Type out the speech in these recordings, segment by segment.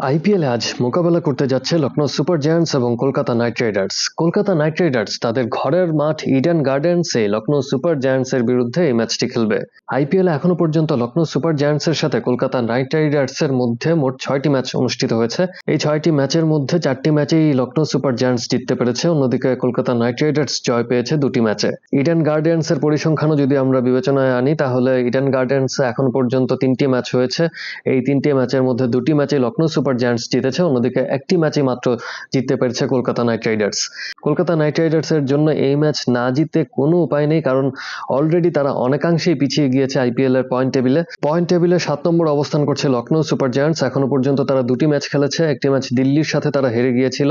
আইপিএলে আজ মোকাবেলা করতে যাচ্ছে লখনৌ সুপার জায়ান্টস এবং Kolkata Knight Riders. Kolkata Knight Riders তাদের ঘরের মাঠ ইডেন গার্ডেন্সে লখনৌ সুপার জায়ান্টসের বিরুদ্ধে এই ম্যাচটি খেলবে। আইপিএলে এখনো পর্যন্ত লখনৌ সুপার জায়ান্টসের সাথে কলকাতা নাইট রাইডার্সের মধ্যে মোট 6টি ম্যাচ অনুষ্ঠিত হয়েছে। এই 6টি ম্যাচের মধ্যে 4টি ম্যাচেই লখনৌ সুপার জায়ান্টস জিততে পেরেছে, অন্যদিকে কলকাতা নাইট রাইডার্স জয় পেয়েছে 2টি ম্যাচে। ইডেন গার্ডেন্সের পরিসংখ্যানও যদি আমরা বিবেচনায় আনি তাহলে ইডেন গার্ডেন্স এখন পর্যন্ত 3টি ম্যাচ হয়েছে। এই 3টি ম্যাচের মধ্যে 2টি ম্যাচে লখনৌ সুপার জায়ান্টস জিতেছে, অন্যদিকে একটি ম্যাচই মাত্র জিততে পেরেছে Kolkata Knight Riders. Kolkata Knight রাইডার্সের জন্য এই ম্যাচ না জিতে কোনো উপায় নেই, কারণ অলরেডি তারা অনেকাংশেই পিছিয়ে গিয়েছে আইপিএল এর পয়েন্ট টেবিলে 7 নম্বর অবস্থান করছে লখনৌ সুপার জায়ান্টস। এখনো পর্যন্ত তারা 2টি ম্যাচ খেলেছে, একটি ম্যাচ দিল্লির সাথে তারা হেরে গিয়েছিল,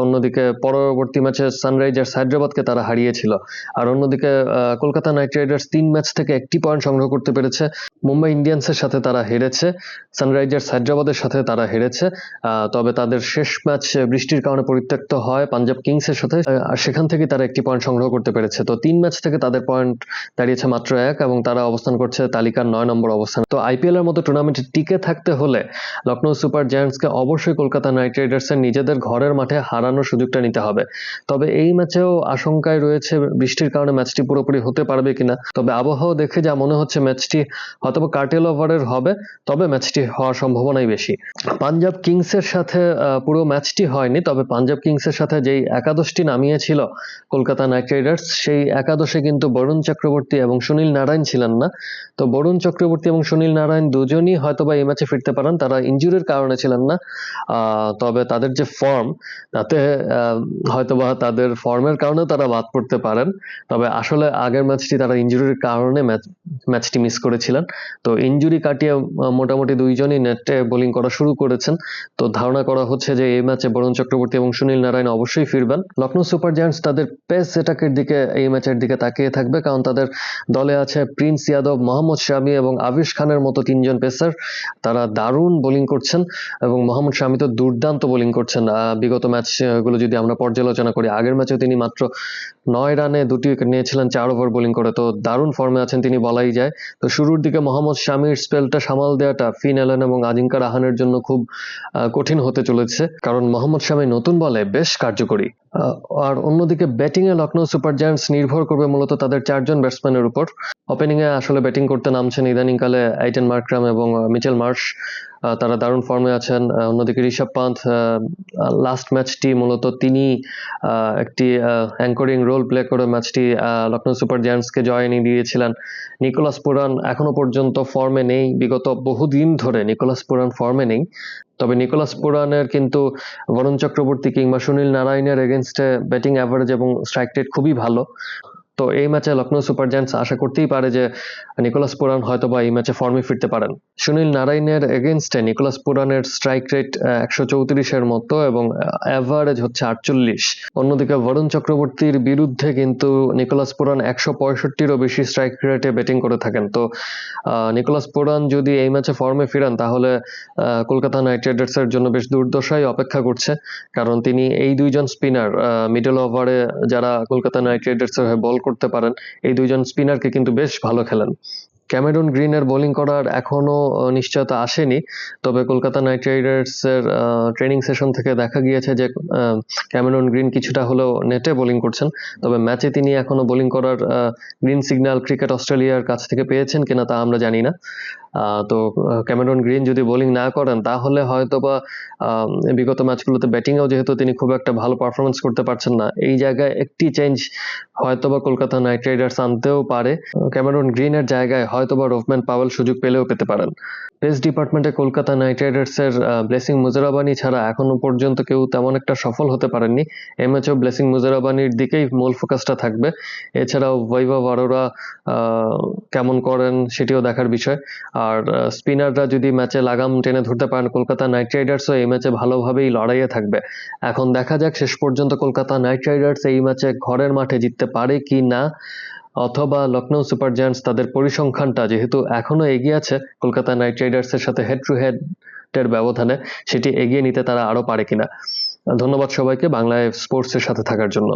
অন্যদিকে পরবর্তী ম্যাচে সানরাইজার্স হায়দ্রাবাদকে তারা হারিয়েছিল। আর অন্যদিকে কলকাতা নাইট রাইডার্স 3 ম্যাচ থেকে 1টি পয়েন্ট সংগ্রহ করতে পেরেছে। মুম্বাই ইন্ডিয়ান্সের সাথে তারা হেরেছে, সানরাইজার্স হায়দ্রাবাদের সাথে তারা হেরেছে, তবে তাদের শেষ ম্যাচ বৃষ্টির কারণে পরিত্যক্ত হয় পাঞ্জাব কিংসের সাথে, আর সেখান থেকে তারা 1টি পয়েন্ট সংগ্রহ করতে পেরেছে। তো 3 ম্যাচ থেকে তাদের পয়েন্ট দাঁড়িয়েছে মাত্র 1 এবং তারা অবস্থান করছে তালিকার 9 নম্বর অবস্থানে। তো আইপিএল এর মতো টুর্নামেন্টে টিকে থাকতে হলে লখনৌ সুপার জায়ান্টসকে অবশ্যই কলকাতা নাইট রাইডার্সের নিজেদের ঘরের মাঠে হারানোর সুযোগটা নিতে হবে। তবে এই ম্যাচেও আশঙ্কায় রয়েছে বৃষ্টির কারণে ম্যাচটি পুরোপুরি হতে পারবে কিনা। তবে আবহাওয়া দেখে যা মনে হচ্ছে ম্যাচটি হয়তো কার্টেল ওভারের হবে, তবে ম্যাচটি হওয়ার সম্ভাবনাই বেশি। পাঞ্জাব কিংসের সাথে পুরো ম্যাচটি হয়নি, তবে পাঞ্জাব কিংসের সাথে যেই একাদশটি নামিয়েছিল কলকাতা নাইট রাইডার্স, সেই একাদশে কিন্তু বরুণ চক্রবর্তী এবং সুনীল নারায়ণ ছিলেন না। তো বরুণ চক্রবর্তী এবং সুনীল নারায়ণ দুজনই হয়তোবা এই ম্যাচে ফিরতে পারেন, তারা ইনজুরির কারণে ছিলেন না। তবে তাদের যে ফর্ম, তাতে হয়তোবা তাদের ফর্মের কারণে তারা বাদ পড়তে পারেন। তবে আসলে আগের ম্যাচটি তারা ইনজুরির কারণে ম্যাচটি মিস করেছিলেন। তো ইনজুরি কাটিয়ে মোটামুটি দুইজনই নেটে বোলিং করা শুরু করেছেন। তো ধারণা করা হচ্ছে যে এই ম্যাচে বরুণ চক্রবর্তী এবং সুনীল নারায়ণ অবশ্যই ফিরবেন। লখনৌ সুপার জায়ান্টস তাদের পেস অ্যাটাকের দিকে এই ম্যাচের দিকে তাকিয়ে থাকবে, কারণ তাদের দলে আছে প্রিন্স ইয়াদব, মোহাম্মদ শামি এবং আবিশ খানের মতো 3জন পেসার। তারা দারুণ বোলিং করছেন এবং মোহাম্মদ শামি তো দুর্দান্ত বোলিং করছেন। বিগত ম্যাচগুলো যদি আমরা পর্যালোচনা করি, আগের ম্যাচেও তিনি মাত্র 9 রানে 2টি উইকেট নিয়েছিলেন 4 ওভার বোলিং করে। তো দারুণ ফর্মে আছেন তিনি বলাই যায়। তো শুরুর দিকে মোহাম্মদ শামির স্পেলটা সামাল দেওয়াটা ফিন এলেন এবং আজিঙ্কা রাহানের জন্য খুব কঠিন হতে চলেছে, কারণ মোহাম্মদ শামি নতুন বলে বেশ কার্যকরী। আর অন্যদিকে ব্যাটিং এ লখনৌ সুপার জায়ান্টস নির্ভর করবে মূলত তাদের 4জন ব্যাটসম্যানের উপর। ওপেনিং এ আসলে ব্যাটিং করতে নামছেন ইদানিংকালে আইটেন মার্করাম এবং মিচেল মার্শ, তারা দারুণ ফর্মে আছেন। অন্যদিকে ঋষভ পান্থ, লাস্ট ম্যাচটি মূলত তিনি একটি অ্যাঙ্করিং রোল প্লে করে ম্যাচটি লখনৌ সুপার জায়ান্টসকে জয় এনে দিয়েছিলেন। নিকোলাস পুরান এখনো পর্যন্ত ফর্মে নেই, বিগত বহুদিন ধরে নিকোলাস পুরান ফর্মে নেই। তবে নিকোলাস পুরানের কিন্তু বরুণ চক্রবর্তী কিংবা সুনীল নারায়ণের এগেনস্টে ব্যাটিং অ্যাভারেজ এবং স্ট্রাইক রেট খুবই ভালো। তো এই ম্যাচে লখনৌ সুপার জায়ান্টস আশা করতেই পারে যে নিকোলাস পুরান হয়তোবা এই ম্যাচে ফর্মে ফিরতে পারেন। সুনীল নারায়ণের এগেনস্টে নিকোলাস পুরানের স্ট্রাইক রেট 134-এর মতো এবং অ্যাভারেজ হচ্ছে 48। অন্যদিকে বরুণ চক্রবর্তীর বিরুদ্ধে কিন্তু নিকোলাস পুরান 165-রও বেশি স্ট্রাইক রেটে ব্যাটিং করে থাকেন। তো নিকোলাস পুরান যদি এই ম্যাচে ফর্মে ফিরেন তাহলে কলকাতা নাইট রাইডার্সের জন্য বেশ দুর্দশাই অপেক্ষা করছে, কারণ তিনি এই 2জন স্পিনার মিডল ওভারে যারা কলকাতা নাইট রাইডার্সের হয়ে বল করতে পারেন, এই 2জন স্পিনারকে কিন্তু বেশ ভালো খেলেন। ক্যামেরন গ্রিনের বোলিং করার এখনো নিশ্চয়তা আসেনি, তবে কলকাতা নাইট রাইডার্সের ট্রেনিং সেশন থেকে দেখা গিয়েছে যে ক্যামেরন গ্রিন কিছুটা হলেও নেটে বোলিং করছেন। তবে ম্যাচে তিনি এখনো বোলিং করার গ্রিন সিগন্যাল ক্রিকেট অস্ট্রেলিয়ার কাছ থেকে পেয়েছেন কিনা তা আমরা জানি না। তো ক্যামেরন গ্রিন যদি বোলিং না করেন তাহলে হয়তোবা বিগত ম্যাচগুলোতে ব্যাটিংয়েও যেহেতু তিনি খুব একটা ভালো পারফরমেন্স করতে পারছেন না, এই জায়গায় একটি চেঞ্জ হয়তোবা কলকাতা নাইট রাইডার্স আনতেও পারে। ক্যামেরন গ্রিনের জায়গায় হয়তোবা রোভম্যান পাওয়েল সুযোগ পেলেও পেতে পারেন। পেস ডিপার্টমেন্টে কলকাতা নাইট রাইডার্সের ব্লেসিং মুজারাবানি ছাড়া এখনো পর্যন্ত কেউ তেমন একটা সফল হতে পারেননি। এই ম্যাচেও ব্লেসিং মুজারাবানির দিকেই মূল ফোকাসটা থাকবে। এছাড়াও বৈভব অরোরা কেমন করেন সেটিও দেখার বিষয়। আর স্পিনাররা যদি ম্যাচে লাগাম টেনে ধরতে পারেন, কলকাতা নাইট রাইডার্সও এই ম্যাচে ভালোভাবেই লড়াইয়ে থাকবে। এখন দেখা যাক শেষ পর্যন্ত কলকাতা নাইট রাইডার্স এই ম্যাচে ঘরের মাঠে জিততে পারে কি না, অথবা লখনৌ সুপার জায়ান্টস তাদের পরিসংখ্যানটা যেহেতু এখনো এগিয়ে আছে কলকাতা নাইট রাইডার্সের সাথে হেড টু হেড এর ব্যবধানে, সেটি এগিয়ে নিতে তারা আরো পারে কিনা। ধন্যবাদ সবাইকে বাংলায় স্পোর্টসের সাথে থাকার জন্য।